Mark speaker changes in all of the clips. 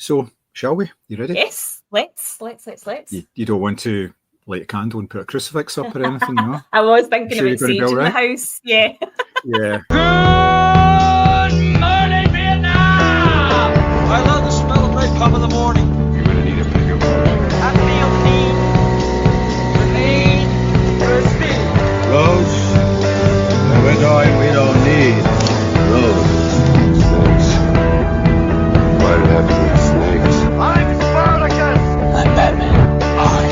Speaker 1: So, shall we? You ready?
Speaker 2: Yes, let's.
Speaker 1: You don't want to light a candle and put a crucifix up or anything, no?
Speaker 2: I was thinking
Speaker 1: Sure
Speaker 2: about
Speaker 1: you're gonna
Speaker 2: sage
Speaker 1: be
Speaker 2: in
Speaker 1: all
Speaker 2: the
Speaker 1: right?
Speaker 2: house. Yeah.
Speaker 1: Yeah.
Speaker 3: Good morning, Vietnam! I love the smell of napalm in the morning.
Speaker 4: You're gonna need a bigger boat.
Speaker 3: I feel the need for speed.
Speaker 4: Roads? When we're going, we don't need roads. Snakes. Why'd it have to be snakes?
Speaker 3: I'm Spartacus!
Speaker 4: I'm Batman. I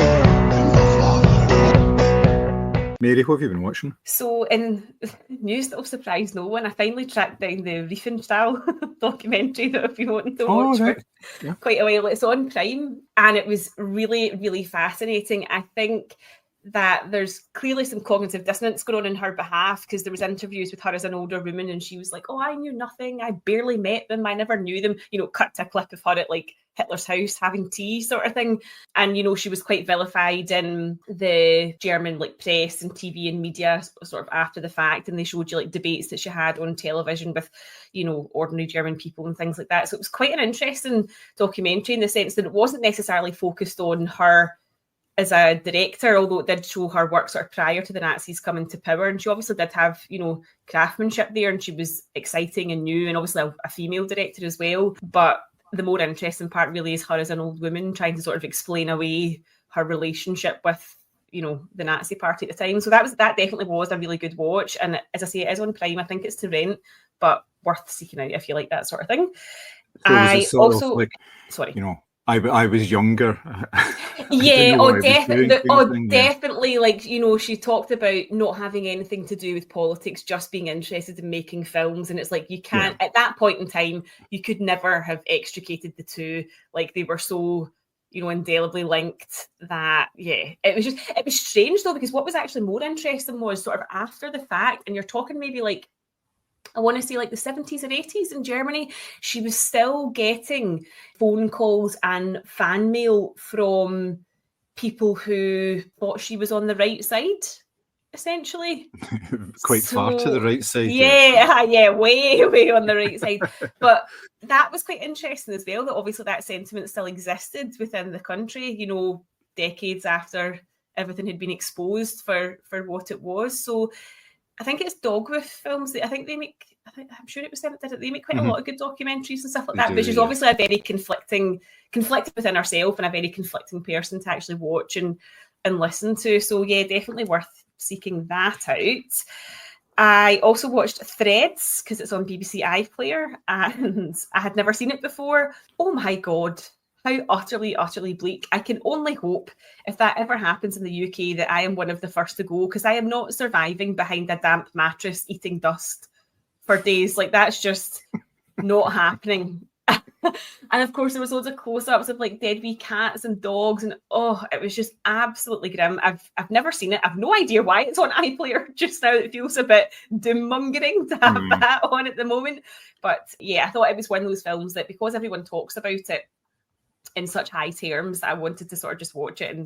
Speaker 4: am the Father.
Speaker 1: Mary, what have you been watching?
Speaker 2: So, in news that will surprise no one, I finally tracked down the Riefenstahl documentary that I've been wanting to watch
Speaker 1: right.
Speaker 2: for quite a while. It's on Prime, and it was really, really fascinating. I think that there's clearly some cognitive dissonance going on in her behalf, because there was interviews with her as an older woman and she was like, oh, I knew nothing, I barely met them, I never knew them, cut to a clip of her at like Hitler's house having tea sort of thing. And she was quite vilified in the German like press and TV and media sort of after the fact, and they showed you like debates that she had on television with ordinary German people and things like that. So it was quite an interesting documentary in the sense that it wasn't necessarily focused on her as a director, although it did show her work sort of prior to the Nazis coming to power. And she obviously did have, craftsmanship there, and she was exciting and new, and obviously a female director as well. But the more interesting part really is her as an old woman trying to sort of explain away her relationship with, the Nazi party at the time. So that definitely was a really good watch. And as I say, it is on Prime. I think it's to rent, but worth seeking out if you like that sort of thing.
Speaker 1: So
Speaker 2: I also,
Speaker 1: like,
Speaker 2: sorry.
Speaker 1: I was younger.
Speaker 2: Yeah, definitely. Like, she talked about not having anything to do with politics, just being interested in making films. And it's like, you can't, at that point in time, you could never have extricated the two. Like, they were so, indelibly linked that, it was strange though, because what was actually more interesting was sort of after the fact, and you're talking maybe like, I want to say like the 70s or 80s in Germany, she was still getting phone calls and fan mail from people who thought she was on the right side, essentially.
Speaker 1: Quite far to the right side.
Speaker 2: Yeah, way on the right side. But that was quite interesting as well, that obviously that sentiment still existed within the country, decades after everything had been exposed for what it was. So I think it's Dogwoof Films. I'm sure it was them that did it. They make quite a lot of good documentaries and stuff like that, which is obviously a very conflicted within herself and a very conflicting person to actually watch and listen to. So yeah, definitely worth seeking that out. I also watched Threads because it's on BBC iPlayer, and I had never seen it before. Oh my God. How utterly, utterly bleak. I can only hope if that ever happens in the UK that I am one of the first to go, because I am not surviving behind a damp mattress eating dust for days. Like, that's just not happening. And of course, there was loads of close-ups of like dead wee cats and dogs, and it was just absolutely grim. I've never seen it. I've no idea why it's on iPlayer just now. It feels a bit doom-mongering to have that on at the moment. But yeah, I thought it was one of those films that, because everyone talks about it in such high terms, I wanted to sort of just watch it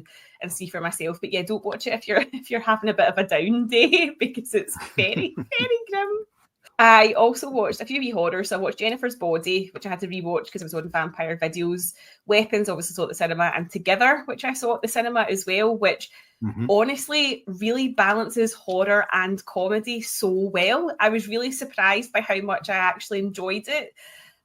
Speaker 2: and see for myself. But yeah, don't watch it if you're having a bit of a down day, because it's very, very grim. I also watched a few wee horrors. So I watched Jennifer's Body, which I had to rewatch because it was on Vampire Videos. Weapons, obviously saw at the cinema, and Together, which I saw at the cinema as well, which honestly really balances horror and comedy so well. I was really surprised by how much I actually enjoyed it.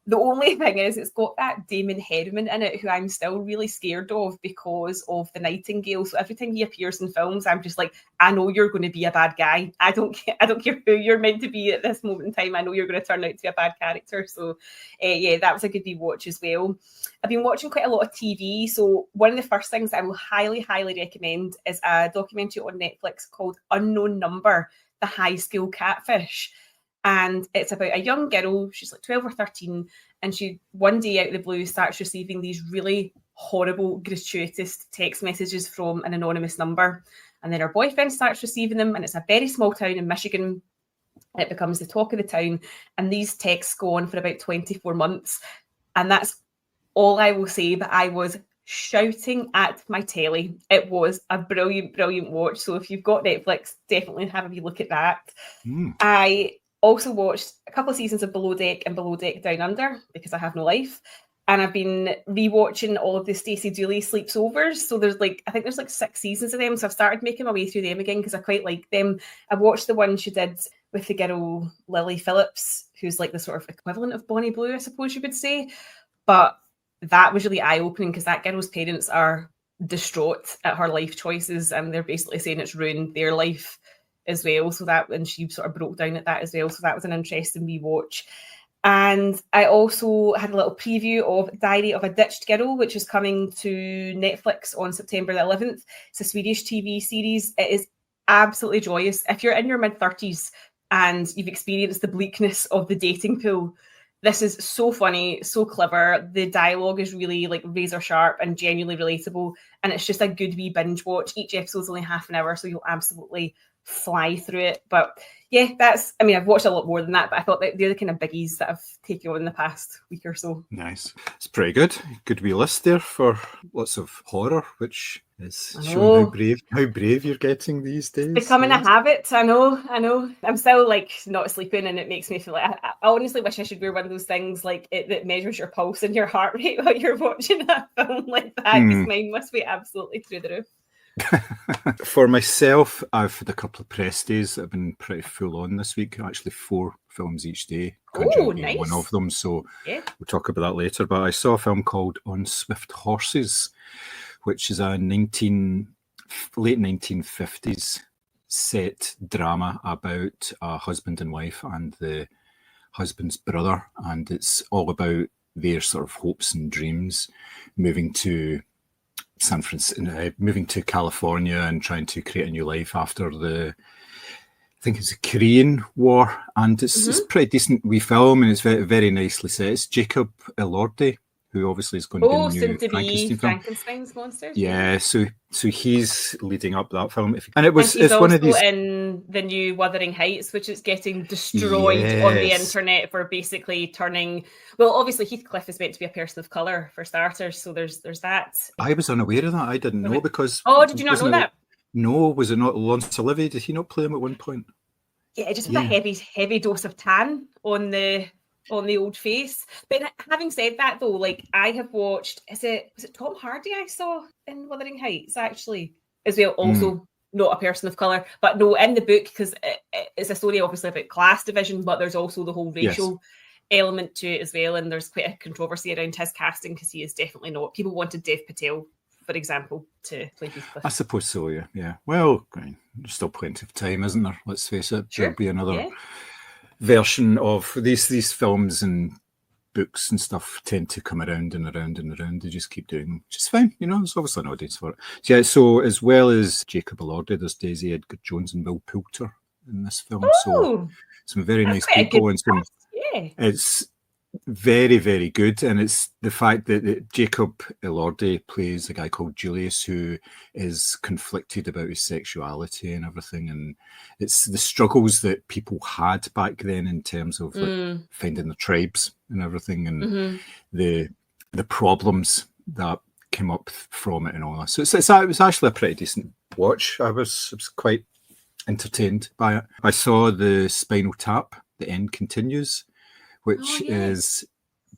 Speaker 2: The only thing is, it's got that Damon Herriman in it, who I'm still really scared of because of the Nightingale. So every time he appears in films, I'm just like, I know you're going to be a bad guy. I don't care who you're meant to be at this moment in time. I know you're going to turn out to be a bad character. So that was a good rewatch as well. I've been watching quite a lot of TV. So one of the first things I will highly, highly recommend is a documentary on Netflix called Unknown Number, The High School Catfish. And it's about a young girl, she's like 12 or 13, and she one day out of the blue starts receiving these really horrible, gratuitous text messages from an anonymous number. And then her boyfriend starts receiving them, and it's a very small town in Michigan. It becomes the talk of the town, and these texts go on for about 24 months. And that's all I will say, but I was shouting at my telly. It was a brilliant, brilliant watch. So if you've got Netflix, definitely have a wee look at that. I also watched a couple of seasons of Below Deck and Below Deck Down Under because I have no life. and I've been rewatching all of the Stacey Dooley sleepovers. So there's I think there's 6 seasons of them. So I've started making my way through them again because I quite like them. I watched the one she did with the girl Lily Phillips, who's the sort of equivalent of Bonnie Blue, I suppose you would say. But that was really eye-opening because that girl's parents are distraught at her life choices, and they're basically saying it's ruined their life as well. So that, and she sort of broke down at that as well. So that was an interesting rewatch. And I also had a little preview of Diary of a Ditched Girl, which is coming to Netflix on September the 11th. It's a Swedish TV series. It is absolutely joyous. If you're in your mid-30s and you've experienced the bleakness of the dating pool, this is so funny, so clever. The dialogue is really razor sharp and genuinely relatable. And it's just a good wee binge watch. Each episode's only half an hour, so you'll absolutely fly through it. But yeah, I've watched a lot more than that, but I thought that they're the kind of biggies that I've taken on in the past week or so.
Speaker 1: Nice. It's pretty good. Good wee list there for lots of horror, which is showing how brave you're getting these days.
Speaker 2: It's becoming a habit. I know. I'm still not sleeping, and it makes me feel I honestly wish I should wear one of those things that measures your pulse and your heart rate while you're watching a film like that, because mine must be absolutely through the roof.
Speaker 1: For myself, I've had a couple of press days that have been pretty full on this week. Actually, 4 films each day. Conjuring being
Speaker 2: nice.
Speaker 1: one of them, so
Speaker 2: yeah.
Speaker 1: We'll talk about that later. But I saw a film called On Swift Horses, which is a late 1950s set drama about a husband and wife and the husband's brother, and it's all about their sort of hopes and dreams moving to moving to California and trying to create a new life after I think it's the Korean War, and it's pretty decent wee film, and it's very, very nicely set. It's Jacob Elordi, who obviously is going to be the new Frankenstein film.
Speaker 2: Frankenstein's monsters.
Speaker 1: Yeah, so he's leading up that film, and it's
Speaker 2: also
Speaker 1: one of these
Speaker 2: in the new Wuthering Heights, which is getting destroyed on the internet for basically turning. Well, obviously Heathcliff is meant to be a person of colour for starters, so there's that.
Speaker 1: I was unaware of that. I didn't know because.
Speaker 2: Oh, did you not know that?
Speaker 1: No, was it not Laurence Olivier? Did he not play him at one point?
Speaker 2: Yeah, just with a heavy dose of tan on the old face. But having said that, though, I have watched, was it Tom Hardy I saw in Wuthering Heights, actually, as well, also not a person of colour, but no, in the book, because it's a story obviously about class division, but there's also the whole racial element to it as well, and there's quite a controversy around his casting, because he is definitely not. People wanted Dev Patel, for example, to play Heathcliff.
Speaker 1: I suppose so, yeah. Well, there's still plenty of time, isn't there? Let's face it.
Speaker 2: Sure.
Speaker 1: There'll be another version of these films, and books and stuff tend to come around and around and around. They just keep doing them, which is fine. There's obviously an audience for it. So as well as Jacob Elordi, there's Daisy Edgar Jones and Will Poulter in this film. So some very nice people, and some.
Speaker 2: Yeah.
Speaker 1: It's very, very good, and it's the fact that Jacob Elordi plays a guy called Julius who is conflicted about his sexuality and everything, and it's the struggles that people had back then in terms of finding their tribes and everything, and the problems that came up from it and all that. So it was actually a pretty decent watch. I was quite entertained by it. I saw the Spinal Tap, The End Continues, which is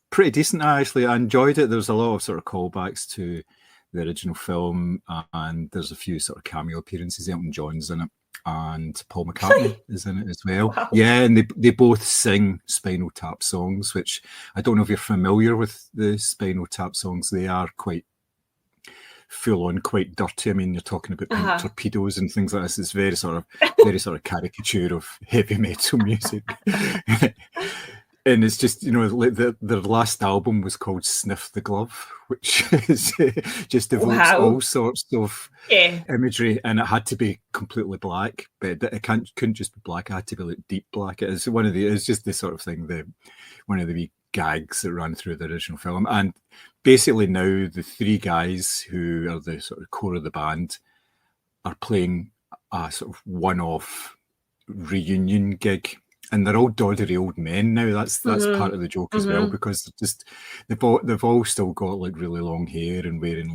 Speaker 1: pretty decent. I enjoyed it. There's a lot of sort of callbacks to the original film, and there's a few sort of cameo appearances. Elton John's in it, and Paul McCartney is in it as well. Wow. Yeah, and they both sing Spinal Tap songs, which I don't know if you're familiar with the Spinal Tap songs. They are quite full on, quite dirty. I mean, you're talking about torpedoes and things like this. It's very sort of caricature of heavy metal music. And it's just, their last album was called Sniff the Glove, which is just evokes all sorts of imagery, and it had to be completely black, but it couldn't just be black. It had to be deep black. It's just the sort of thing, one of the wee gags that ran through the original film. And basically now the 3 guys who are the sort of core of the band are playing a sort of one-off reunion gig. And they're all doddery old men now. That's part of the joke as well, because they've all still got really long hair and wearing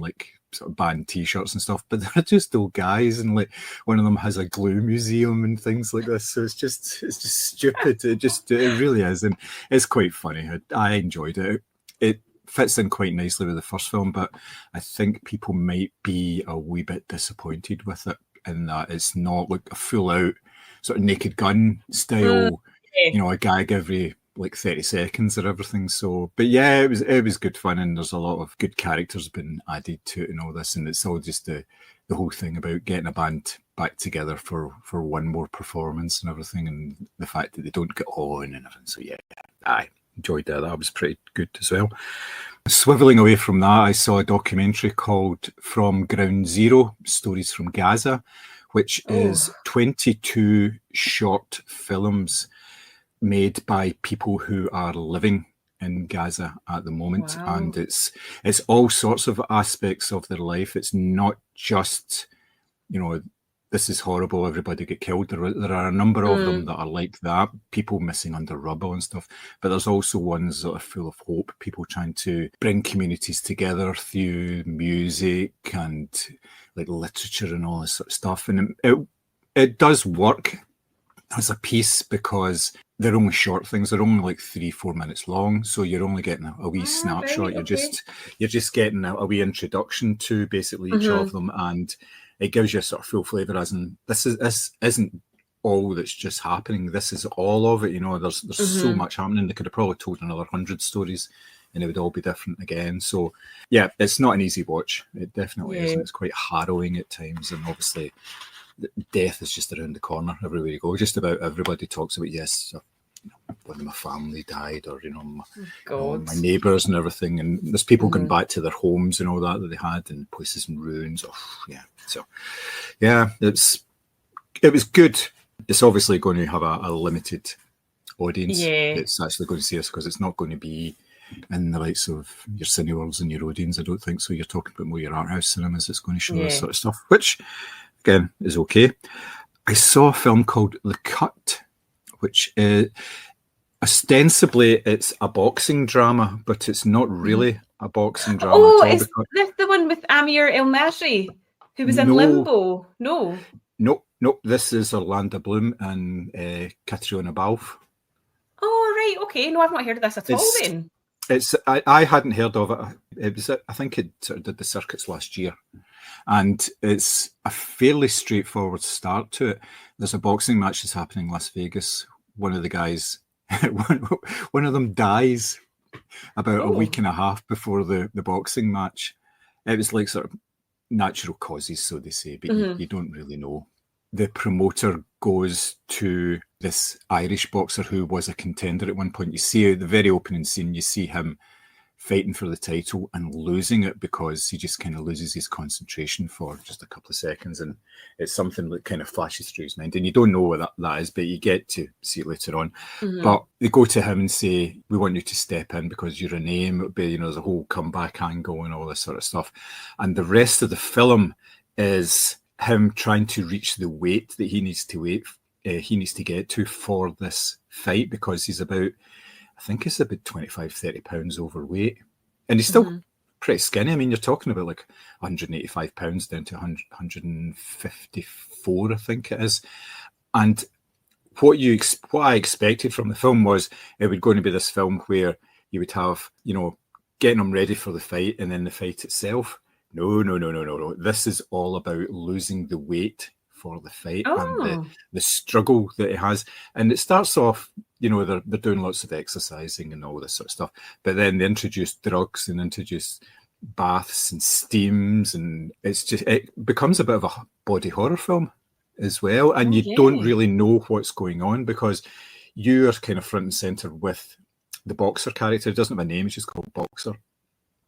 Speaker 1: sort of band t-shirts and stuff, but they're just old guys, and one of them has a glue museum and things like this. So it's just stupid. It really is, and it's quite funny. I enjoyed it. fits in quite nicely with the first film, but I think people might be a wee bit disappointed with it in that it's not like a full out sort of Naked Gun style, you know, a gag every like 30 seconds or everything. So, but yeah, it was good fun, and there's a lot of good characters been added to it and all this, and it's all just the whole thing about getting a band back together for one more performance and everything, and the fact that they don't get on and everything. So yeah, I enjoyed that. That was pretty good as well. Swiveling away from that, I saw a documentary called From Ground Zero, Stories from Gaza, which is 22 short films made by people who are living in Gaza at the moment.
Speaker 2: Wow.
Speaker 1: And it's all sorts of aspects of their life. It's not just, you know, this is horrible, everybody get killed. There are a number of them that are like that, people missing under rubble and stuff. But there's also ones that are full of hope, people trying to bring communities together through music and like literature and all this sort of stuff. And it does work as a piece because they're only short things. They're only like 3-4 minutes long, so you're only getting a wee snapshot.
Speaker 2: Right,
Speaker 1: You're just getting a wee introduction to basically each of them, and it gives you a sort of full flavour. As in, this isn't all that's just happening. This is all of it. You know, there's so much happening. They could have probably told another 100 stories, and it would all be different again. So yeah, it's not an easy watch. It definitely isn't. It's quite harrowing at times, and obviously death is just around the corner everywhere you go. Just about everybody talks about, yes, when my family died, or my neighbours and everything, and there's people going back to their homes and all that they had, and places in ruins. So yeah, it was good. It's obviously going to have a limited audience. It's actually going to see us, because it's not going to be in the likes of your Cineworlds and your Odeons, I don't think. So you're talking about more your art house cinemas. It's going to show this sort of stuff, which again is okay. I saw a film called The Cut, which is ostensibly it's a boxing drama, but it's not really a boxing drama.
Speaker 2: Oh, is this the one with Amir El Masri, who was in Limbo? No.
Speaker 1: Nope. This is Orlando Bloom and Catriona Balfe.
Speaker 2: Oh, right. Okay. No, I've not heard of this at all then.
Speaker 1: I hadn't heard of it. It was, I think it sort of did the circuits last year. And it's a fairly straightforward start to it. There's a boxing match that's happening in Las Vegas. One of the guys, one of them dies about a week and a half before the boxing match. It was like sort of natural causes, so they say, but you don't really know. The promoter goes to this Irish boxer who was a contender at one point. You see the very opening scene, you see him fighting for the title and losing it because he just kind of loses his concentration for just a couple of seconds, and it's something that kind of flashes through his mind, and you don't know what that is, but you get to see it later on. But they go to him and say, we want you to step in because you're a name. It'll be, there's a whole comeback angle and all this sort of stuff, and the rest of the film is him trying to reach the weight that he needs to get to for this fight, because he's about, I think he's about 25-30 pounds overweight, and he's still pretty skinny. I mean, you're talking about like 185 pounds down to 154, I think it is. And what I expected from the film was it was going to be this film where you would have, getting him ready for the fight and then the fight itself. No. This is all about losing the weight for the fight and the struggle that it has. And it starts off, they're doing lots of exercising and all this sort of stuff, but then they introduce drugs and introduce baths and steams, and it becomes a bit of a body horror film as well. And you don't really know what's going on, because you are kind of front and center with the boxer character. He doesn't have a name, he's just called Boxer.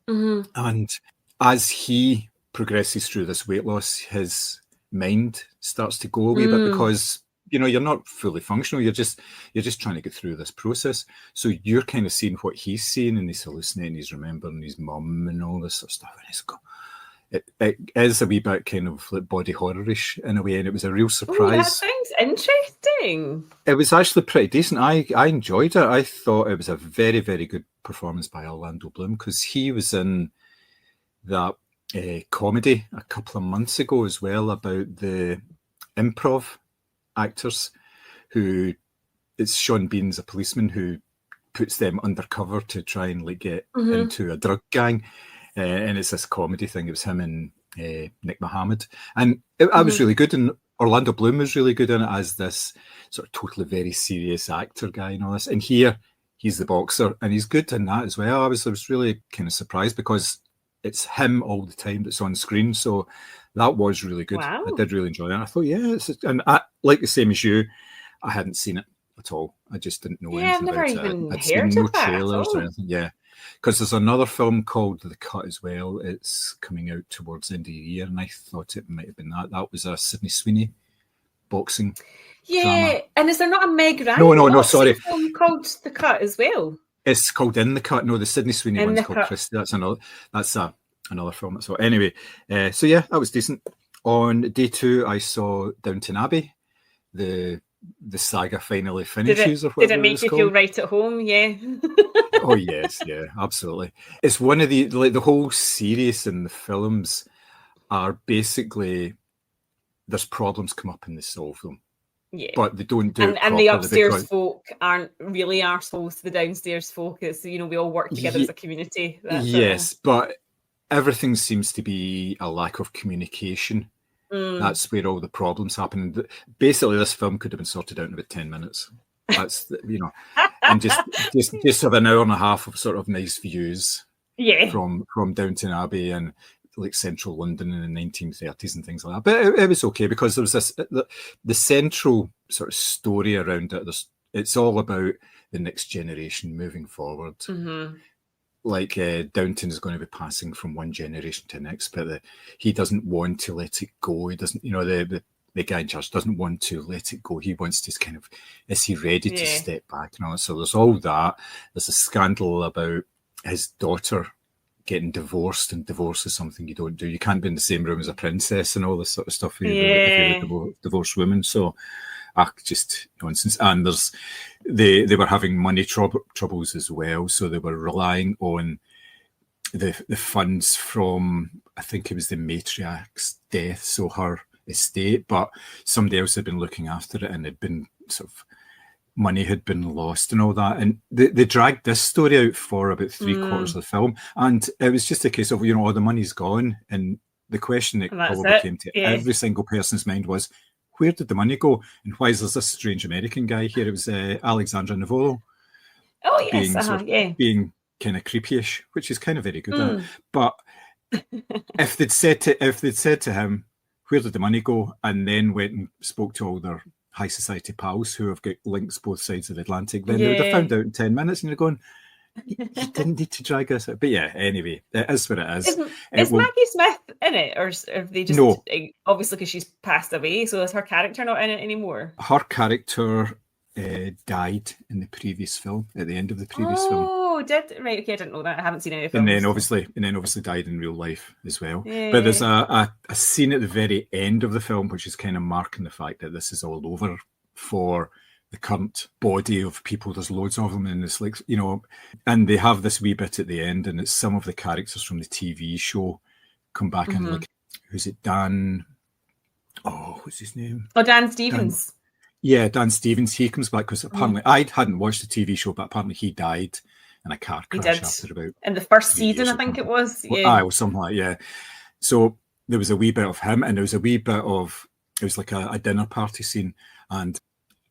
Speaker 1: And as he progresses through this weight loss, his mind starts to go a wee bit, because you're not fully functional. You're just trying to get through this process. So you're kind of seeing what he's seeing, and he's hallucinating, he's remembering his mum and all this sort of stuff. And it is a wee bit kind of like body horror-ish in a way, and it was a real surprise.
Speaker 2: That sounds interesting.
Speaker 1: It was actually pretty decent. I enjoyed it. I thought it was a very, very good performance by Orlando Bloom, because he was in that comedy a couple of months ago as well about the improv actors who, it's Sean Bean's a policeman who puts them undercover to try and like get
Speaker 2: Mhm.
Speaker 1: into a drug gang, and it's this comedy thing. It was him and Nick Mohammed, and I was really good, and Orlando Bloom was really good in it as this sort of totally very serious actor guy and all this. And here he's the boxer, and he's good in that as well. I was really kind of surprised because it's him all the time that's on screen, so that was really good.
Speaker 2: Wow.
Speaker 1: I did really enjoy it. I thought, yeah, and I, like the same as you, I hadn't seen it at all. I just didn't know
Speaker 2: Yeah, I've
Speaker 1: anything
Speaker 2: never
Speaker 1: about
Speaker 2: even
Speaker 1: it. I'd seen
Speaker 2: heard
Speaker 1: no
Speaker 2: of that at
Speaker 1: trailers or
Speaker 2: all.
Speaker 1: anything. Yeah, because there's another film called The Cut as well. It's coming out towards the end of the year, and I thought it might have been that. That was a Sydney Sweeney boxing
Speaker 2: Yeah,
Speaker 1: drama.
Speaker 2: and is there not a Meg Ryan
Speaker 1: No,
Speaker 2: boxing
Speaker 1: sorry.
Speaker 2: film called The Cut as well?
Speaker 1: It's called In the Cut. No, the Sydney Sweeney
Speaker 2: In
Speaker 1: one's
Speaker 2: the
Speaker 1: called
Speaker 2: Cut.
Speaker 1: Christie. That's another film. So anyway, so yeah, that was decent. On day 2, I saw Downton Abbey. The saga finally finishes, or
Speaker 2: Did
Speaker 1: whatever
Speaker 2: it make
Speaker 1: it's
Speaker 2: you
Speaker 1: called.
Speaker 2: feel right at home? Yeah.
Speaker 1: Oh yes, yeah, absolutely. It's one of the whole series and the films are basically there's problems come up and they solve them.
Speaker 2: Yeah.
Speaker 1: But they don't do it
Speaker 2: and the
Speaker 1: properly
Speaker 2: upstairs
Speaker 1: because
Speaker 2: folk aren't really arseholes to the downstairs folk. It's, we all work together as a community. That's
Speaker 1: yes, but everything seems to be a lack of communication. That's where all the problems happen. Basically, this film could have been sorted out in about 10 minutes. That's and just have an hour and a half of sort of nice views from Downton Abbey and like central London in the 1930s and things like that. But it was okay because there was the central sort of story around it. It's all about the next generation moving forward. Like Downton is going to be passing from one generation to the next, but he doesn't want to let it go. He doesn't, the guy in charge doesn't want to let it go. He wants to kind of, is he ready to step back and all that? So there's all that. There's a scandal about his daughter getting divorced, and divorce is something you don't do. You can't be in the same room as a princess and all this sort of stuff if you're a divorced woman. So just nonsense. And they were having money troubles as well, so they were relying on the funds from, I think it was the matriarch's death, so her estate, but somebody else had been looking after it, and had been sort of money had been lost and all that. And they dragged this story out for about 3/4 of the film, and it was just a case of all the money's gone, and the question that probably came to every single person's mind was, where did the money go? And why is there this strange American guy here? It was Alexandra Nivolo.
Speaker 2: Oh, yes.
Speaker 1: Being kind of creepyish, which is kind of very good at it. But if they'd said to him, where did the money go? And then went and spoke to all their high society pals who have got links both sides of the Atlantic, then they would have found out in 10 minutes, and you're going, you didn't need to drag us out. But yeah, anyway, it is what it is.
Speaker 2: Is Maggie Smith in it, or have they just obviously because she's passed away, so is her character not in it anymore?
Speaker 1: Her character died in the previous film, at the end of the previous film.
Speaker 2: Oh, right? Okay, I didn't know that. I haven't seen any films.
Speaker 1: And then obviously died in real life as well. Yeah. But there's a scene at the very end of the film which is kind of marking the fact that this is all over for the current body of people. There's loads of them, and it's like, and they have this wee bit at the end, and it's some of the characters from the TV show come back and like, who's it? Dan? Oh, what's his name?
Speaker 2: Oh, Dan Stevens.
Speaker 1: Dan Stevens. He comes back because apparently I hadn't watched the TV show, but apparently he died in a car crash after about
Speaker 2: in the first season, I think it was.
Speaker 1: Yeah, or something like that. Yeah. So there was a wee bit of him, and there was a wee bit of, it was like a dinner party scene, and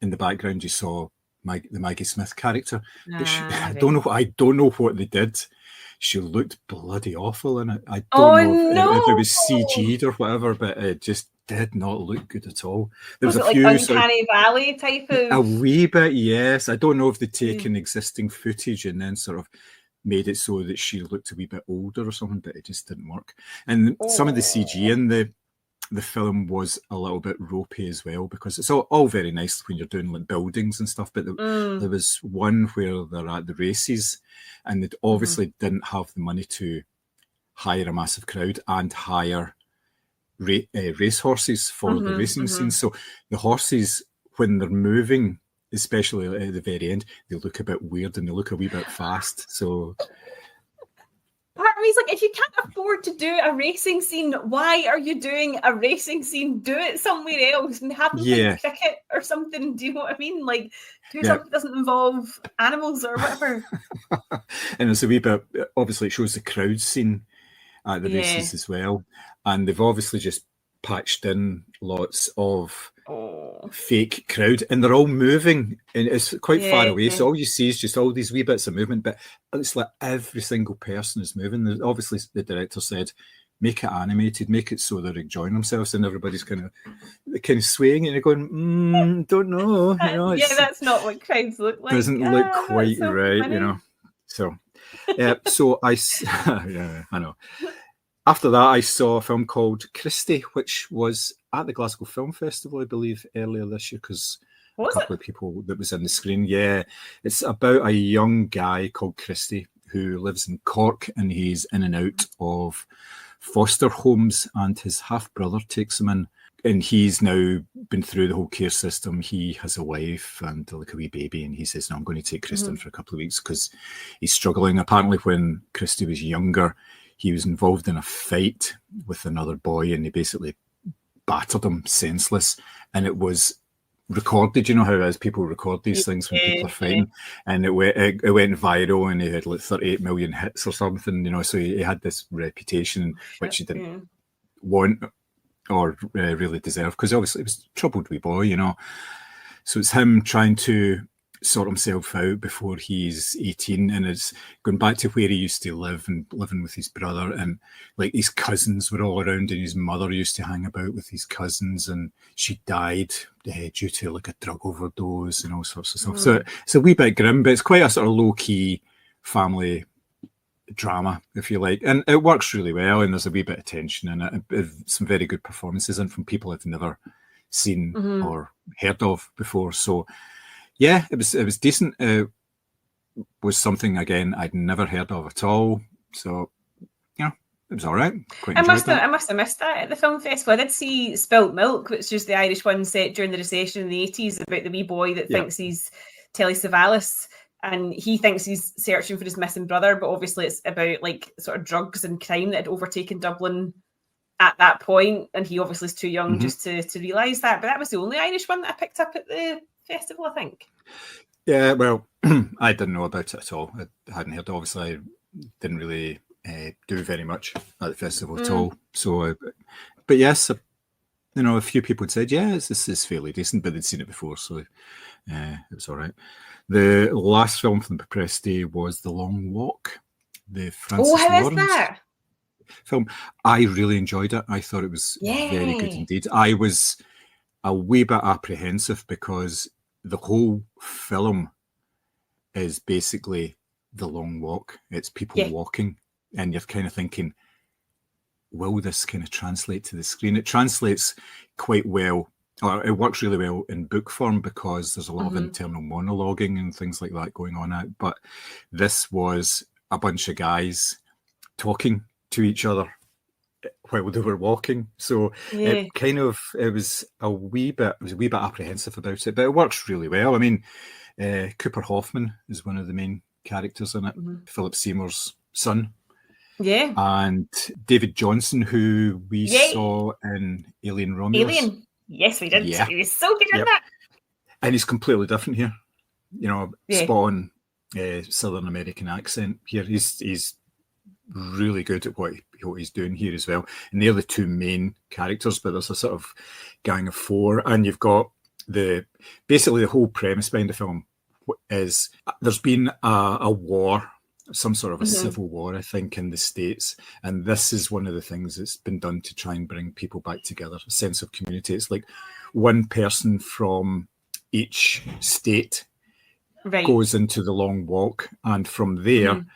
Speaker 1: in the background you saw the Maggie Smith character. But I don't know what they did. She looked bloody awful in it. I don't know if it was CG'd or whatever, but it just did not look good at all. There was a few
Speaker 2: like Uncanny Valley type of
Speaker 1: a wee bit, yes. I don't know if they'd taken existing footage and then sort of made it so that she looked a wee bit older or something, but it just didn't work. And some of the CG in the film was a little bit ropey as well, because it's all very nice when you're doing like buildings and stuff, but there was one where they're at the races, and they obviously didn't have the money to hire a massive crowd and hire race horses for the racing scenes. So the horses, when they're moving, especially at the very end, they look a bit weird and they look a wee bit fast. So
Speaker 2: part of me is like, if you can't afford to do a racing scene. Why are you doing a racing scene? Do it somewhere else and have them play cricket or something. Do you know what I mean? Like, do something that doesn't involve animals or whatever.
Speaker 1: And there's a wee bit, obviously it shows the crowd scene at the races as well. And they've obviously just patched in lots of fake crowd, and they're all moving, and it's quite far away. So all you see is just all these wee bits of movement, but it's like every single person is moving. Obviously, the director said, make it animated, make it so they're enjoying themselves, and everybody's kind of swaying, and you're going, don't know. You know,
Speaker 2: that's not what crowds look like.
Speaker 1: Doesn't look quite right, funny. You know. So, so I know. After that, I saw a film called Christie, which was at the Glasgow Film Festival, I believe, earlier this year, because a couple of people that was in the screen. Yeah, it's about a young guy called Christie who lives in Cork, and he's in and out of foster homes, and his half-brother takes him in. And he's now been through the whole care system. He has a wife and like a wee baby, and he says, no, I'm going to take Christie in for a couple of weeks because he's struggling. Apparently, when Christie was younger, he was involved in a fight with another boy, and he basically battered him senseless. And it was recorded. You know how it is, people record these things when people are fighting, and it went viral, and he had like 38 million hits or something. You know, so he had this reputation which he didn't want or really deserve, because obviously he was a troubled wee boy. You know, so it's him trying to sort himself out before he's 18, and it's going back to where he used to live and living with his brother, and like his cousins were all around, and his mother used to hang about with his cousins, and she died due to like a drug overdose and all sorts of stuff. So it's a wee bit grim, but it's quite a sort of low-key family drama, if you like, and it works really well, and there's a wee bit of tension in it, some very good performances, and from people I've never seen or heard of before. So yeah, it was decent. It was something, again, I'd never heard of at all. So, yeah, it was all right.
Speaker 2: I must have missed that at the film festival. I did see Spilt Milk, which is the Irish one set during the recession in the 80s, about the wee boy that thinks he's Telly Savalas, and he thinks he's searching for his missing brother, but obviously it's about like sort of drugs and crime that had overtaken Dublin at that point, and he obviously is too young just to realise that. But that was the only Irish one that I picked up at the festival, I think.
Speaker 1: Yeah, well, I didn't know about it at all. I hadn't heard. Obviously, I didn't really do very much at the festival at all. So, but yes, you know, a few people had said, yeah, this is fairly decent, but they'd seen it before, so it was all right. The last film from the press day was The Long Walk, the Francis Lawrence film. I really enjoyed it. I thought it was very good indeed. I was a wee bit apprehensive because the whole film is basically the long walk. It's people walking, and you're kind of thinking, will this kind of translate to the screen? It translates quite well, or it works really well in book form, because there's a lot of internal monologuing and things like that going on out. But this was a bunch of guys talking to each other while they were walking, so it was a wee bit apprehensive about it, but it works really well. I mean, Cooper Hoffman is one of the main characters in it, Philip Seymour's son, and David Johnson, who we saw in Alien Romulus.
Speaker 2: Yes, we did. He was so good in that,
Speaker 1: and he's completely different here. You know, spot on Southern American accent here. He's really good at what he's doing here as well, and they're the two main characters, but there's a sort of gang of four, and you've got basically the whole premise behind the film is there's been a war, some sort of a civil war, I think, in the States, and this is one of the things that's been done to try and bring people back together, a sense of community. It's like one person from each state goes into the long walk, and from there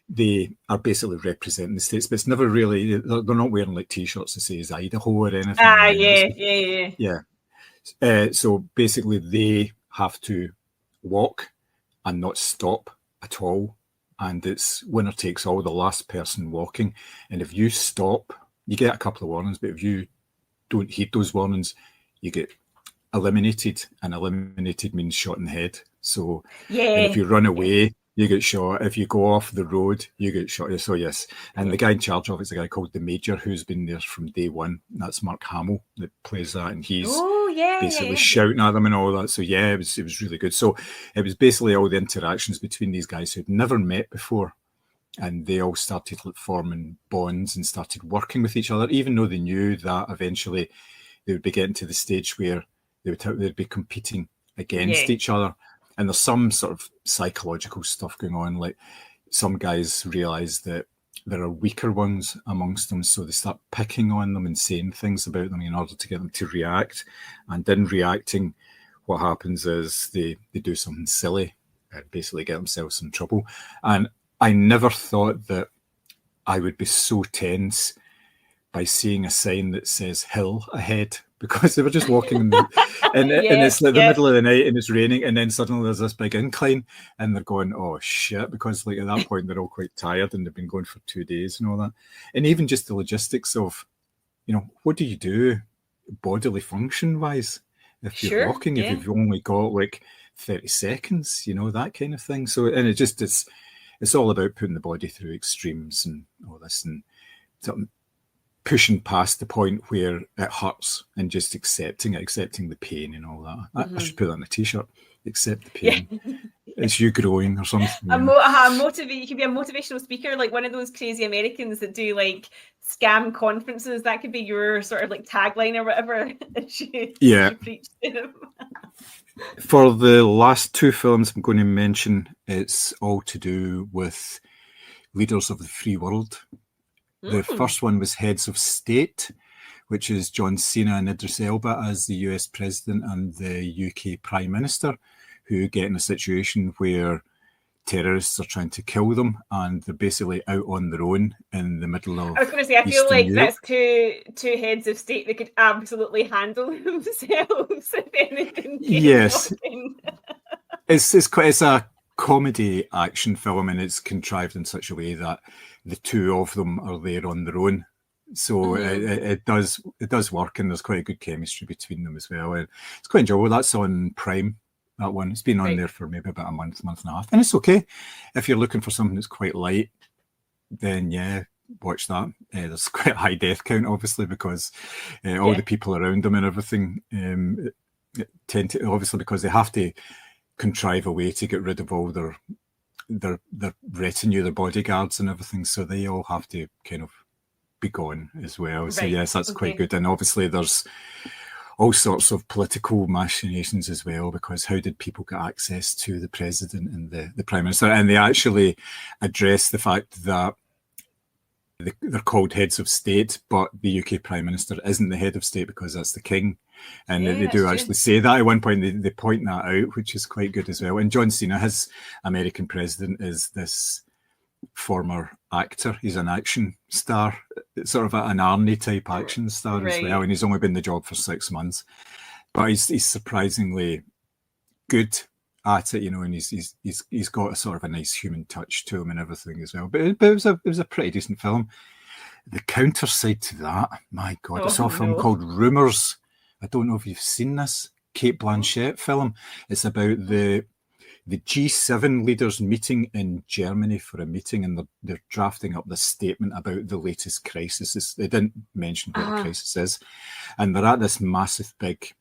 Speaker 1: they are basically representing the States, but it's never really, they're not wearing like t-shirts that says Idaho or anything. So basically they have to walk and not stop at all, and it's winner takes all, the last person walking. And if you stop, you get a couple of warnings, but if you don't heed those warnings, you get eliminated, and eliminated means shot in the head. So and if you run away, you get shot. If you go off the road, you get shot. So yes, and the guy in charge of it's a guy called the Major, who's been there from day one. That's Mark Hamill that plays that, and he's basically shouting at them and all that. So yeah, it was really good. So it was basically all the interactions between these guys who'd never met before, and they all started forming bonds and started working with each other, even though they knew that eventually they would be getting to the stage where they'd be competing against each other. And there's some sort of psychological stuff going on, like some guys realise that there are weaker ones amongst them, so they start picking on them and saying things about them in order to get them to react. And in reacting, what happens is they do something silly and basically get themselves in trouble. And I never thought that I would be so tense by seeing a sign that says hill ahead, because they were just walking and it's like the middle of the night and it's raining, and then suddenly there's this big incline and they're going, oh shit, because like at that point they're all quite tired and they've been going for 2 days and all that. And even just the logistics of, what do you do bodily function wise if you're walking, if you've only got like 30 seconds, that kind of thing. So, and it's all about putting the body through extremes and all this, and sort of pushing past the point where it hurts and just accepting the pain and all that. I should put that on a t-shirt. Accept the pain. It's you growing or something.
Speaker 2: You could be a motivational speaker, like one of those crazy Americans that do like scam conferences. That could be your sort of like tagline or whatever. You preach to them.
Speaker 1: For the last two films I'm going to mention, it's all to do with leaders of the free world. The first one was Heads of State, which is John Cena and Idris Elba as the US President and the UK Prime Minister, who get in a situation where terrorists are trying to kill them and they're basically out on their own in the middle of
Speaker 2: I was going to say, I feel
Speaker 1: Eastern
Speaker 2: like
Speaker 1: Europe.
Speaker 2: that's two heads of state that could absolutely handle themselves if anything.
Speaker 1: Yes. It's a comedy action film, and it's contrived in such a way that the two of them are there on their own. So it does work, and there's quite a good chemistry between them as well. And it's quite enjoyable. That's on Prime, that one. It's been on there for maybe about a month and a half. And it's okay. If you're looking for something that's quite light, then yeah, watch that. There's quite a high death count, obviously, because all the people around them and everything tend to, obviously, because they have to contrive a way to get rid of all their retinue, their bodyguards and everything. So they all have to kind of be gone as well. Right. So yes, that's quite good. And obviously there's all sorts of political machinations as well, because how did people get access to the president and the prime minister? And they actually address the fact that they're called heads of state, but the UK prime minister isn't the head of state because that's the king. And they do actually say that at one point. They point that out, which is quite good as well. And John Cena, his American president, is this former actor. He's an action star, sort of an Arnie type action star as well. And he's only been in the job for 6 months, but he's surprisingly good at it, and he's got a sort of a nice human touch to him and everything as well. But it was a pretty decent film. The counter side to that, my God, I saw a film called Rumours. I don't know if you've seen this Cate Blanchett film. It's about the G7 leaders meeting in Germany for a meeting, and they're drafting up this statement about the latest crisis. They didn't mention what the crisis is, and they're at this massive big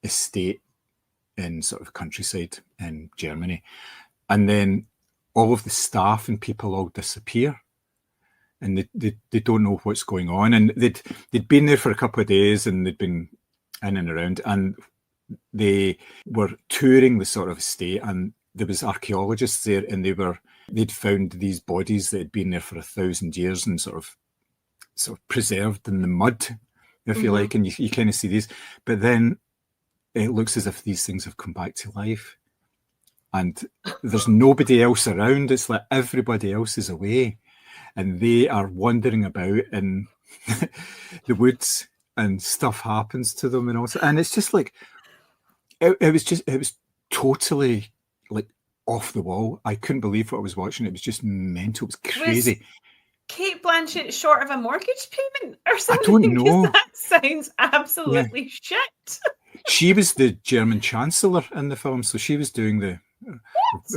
Speaker 1: estate in sort of countryside in Germany, and then all of the staff and people all disappear, and they don't know what's going on. And they'd been there for a couple of days, and they'd been in and around, and they were touring the sort of estate, and there was archaeologists there, and they'd found these bodies that had been there for 1,000 years and sort of preserved in the mud, if you like, and you kind of see these, but then it looks as if these things have come back to life, and there's nobody else around. It's like everybody else is away, and they are wandering about in the woods, and stuff happens to them, and it's just like it was totally like off the wall. I couldn't believe what I was watching. It was just mental. It was crazy.
Speaker 2: Was Cate Blanchett short of a mortgage payment or something?
Speaker 1: I don't know.
Speaker 2: That sounds absolutely shit.
Speaker 1: She was the German chancellor in the film, so she was doing the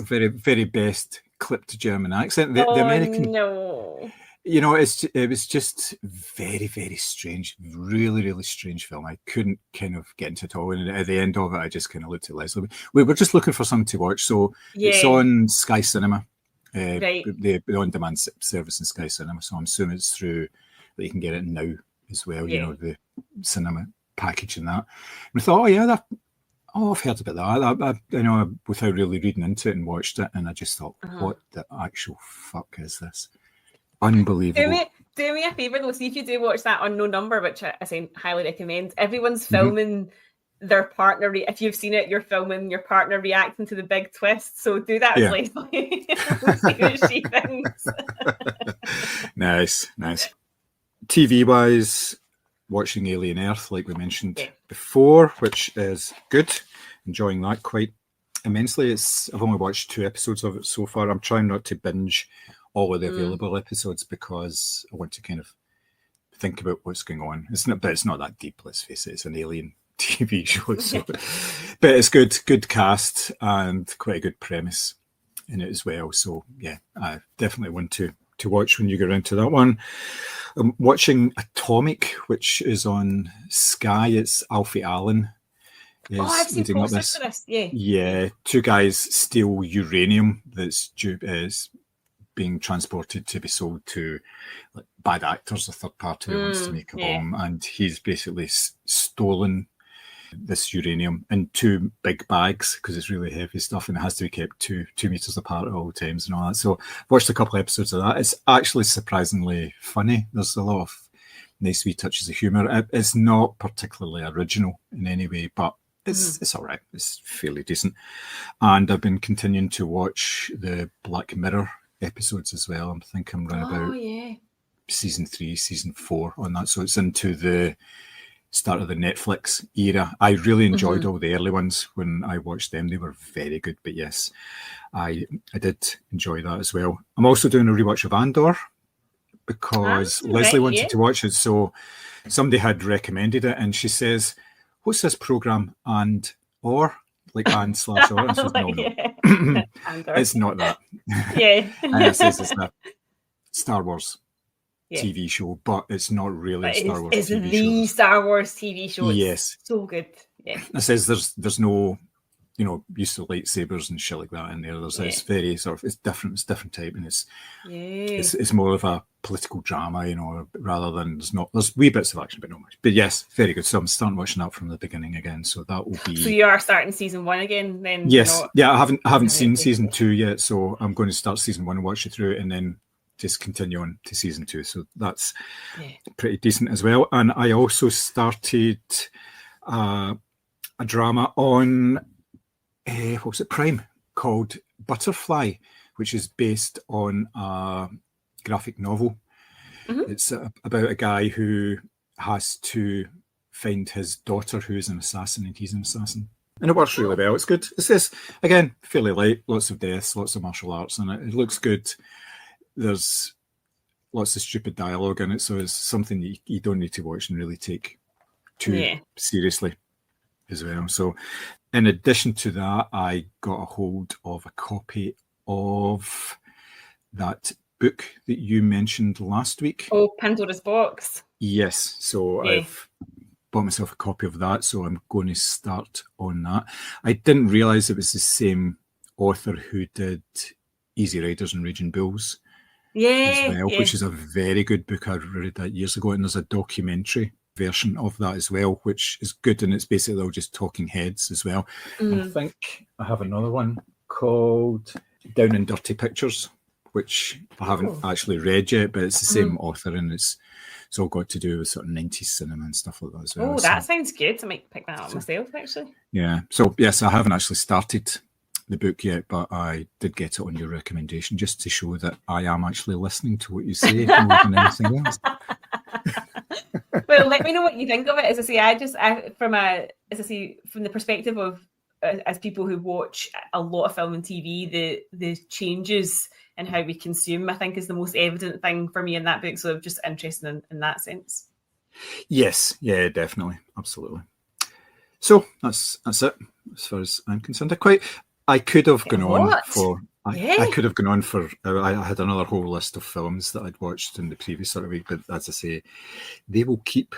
Speaker 1: very, very best clipped German accent. The
Speaker 2: Oh
Speaker 1: American,
Speaker 2: no.
Speaker 1: you know, it was just very, very strange. Really, really strange film. I couldn't kind of get into it all. And at the end of it, I just kind of looked at Leslie. We were just looking for something to watch. So it's
Speaker 2: Yeah.
Speaker 1: on Sky Cinema,
Speaker 2: Right.
Speaker 1: the on-demand service in Sky Cinema. So I'm assuming it's through that you can get it now as well, you
Speaker 2: Yeah.
Speaker 1: know, the cinema package and that. And I thought, oh, yeah, I've heard about that. I you know, without really reading into it and watched it. And I just thought, what the actual fuck is this? Unbelievable.
Speaker 2: Do me a favour though. See if you do watch that Unknown Number, which I say highly recommend. Everyone's filming their partner. If you've seen it, you're filming your partner reacting to the big twist. So do that with Leslie. See what she thinks.
Speaker 1: Nice. TV wise, watching Alien Earth, like we mentioned before, which is good. Enjoying that quite immensely. I've only watched 2 episodes of it so far. I'm trying not to binge all of the available episodes because I want to kind of think about what's going on. It's not that deep, let's face it. It's an alien TV show. So. But it's good cast and quite a good premise in it as well. So yeah, I definitely want to watch when you get around to that one. I'm watching Atomic, which is on Sky. It's Alfie Allen.
Speaker 2: I've seen posters for this.
Speaker 1: Yeah, 2 guys steal uranium that's being transported to be sold to like bad actors, a third party who wants to make a bomb, and he's basically stolen this uranium in 2 big bags because it's really heavy stuff and it has to be kept 2 meters apart at all times and all that. So I've watched a couple of episodes of that. It's actually surprisingly funny. There's a lot of nice wee touches of humor. It's not particularly original in any way, but it's all right. It's fairly decent. And I've been continuing to watch the Black Mirror episodes as well. I think I'm around about season 3, season 4 on that. So it's into the start of the Netflix era. I really enjoyed all the early ones when I watched them. They were very good. But yes, I did enjoy that as well. I'm also doing a rewatch of Andor because Leslie wanted to watch it. So somebody had recommended it and she says, what's this program? Or like and/or. And says, no. It's not that. And it says it's a Star Wars TV show, but it's not really a Star Wars TV show. It's
Speaker 2: the Star Wars TV show.
Speaker 1: Yes.
Speaker 2: It's so good. Yeah.
Speaker 1: It says there's no, you know, use of lightsabers and shit like that in there. It's very sort of, it's different type, and it's more of a political drama, you know, rather than there's wee bits of action, but not much. But yes, very good. So I'm starting watching that from the beginning again. So that will be.
Speaker 2: So you are starting season 1 again, then?
Speaker 1: Yes, I haven't seen season 2 yet, so I'm going to start season 1 and watch it through, and then just continue on to season 2. So that's pretty decent as well. And I also started a drama on what's it, Prime, called Butterfly, which is based on a graphic novel. It's about a guy who has to find his daughter who is an assassin, and he's an assassin. And it works really well. It's good. It's just, again, fairly light, lots of deaths, lots of martial arts, and it looks good. There's lots of stupid dialogue in it, so it's something that you don't need to watch and really take too seriously as well. So in addition to that, I got a hold of a copy of that book that you mentioned last week.
Speaker 2: Oh, Pandora's Box.
Speaker 1: Yes. So I've bought myself a copy of that, so I'm going to start on that. I didn't realise it was the same author who did Easy Riders and Raging Bulls as well, which is a very good book. I read that years ago, and there's a documentary version of that as well, which is good, and it's basically all just talking heads as well. I think I have another one called Down and Dirty Pictures, which I haven't actually read yet, but it's the same author, and it's all got to do with sort of 90s cinema and stuff like that as well.
Speaker 2: Oh, that sounds good. I might pick that up myself, actually.
Speaker 1: Yeah. So, yes, I haven't actually started the book yet, but I did get it on your recommendation just to show that I am actually listening to what you say more than anything else.
Speaker 2: Well, let me know what you think of it. As I say, from the perspective of as people who watch a lot of film and TV, the changes in how we consume, I think, is the most evident thing for me in that book. So I'm just interested in that sense.
Speaker 1: Yes, yeah, definitely, absolutely. So that's it as far as I'm concerned. I could have gone on for I could have gone on for. I had another whole list of films that I'd watched in the previous sort of week, but as I say, they will keep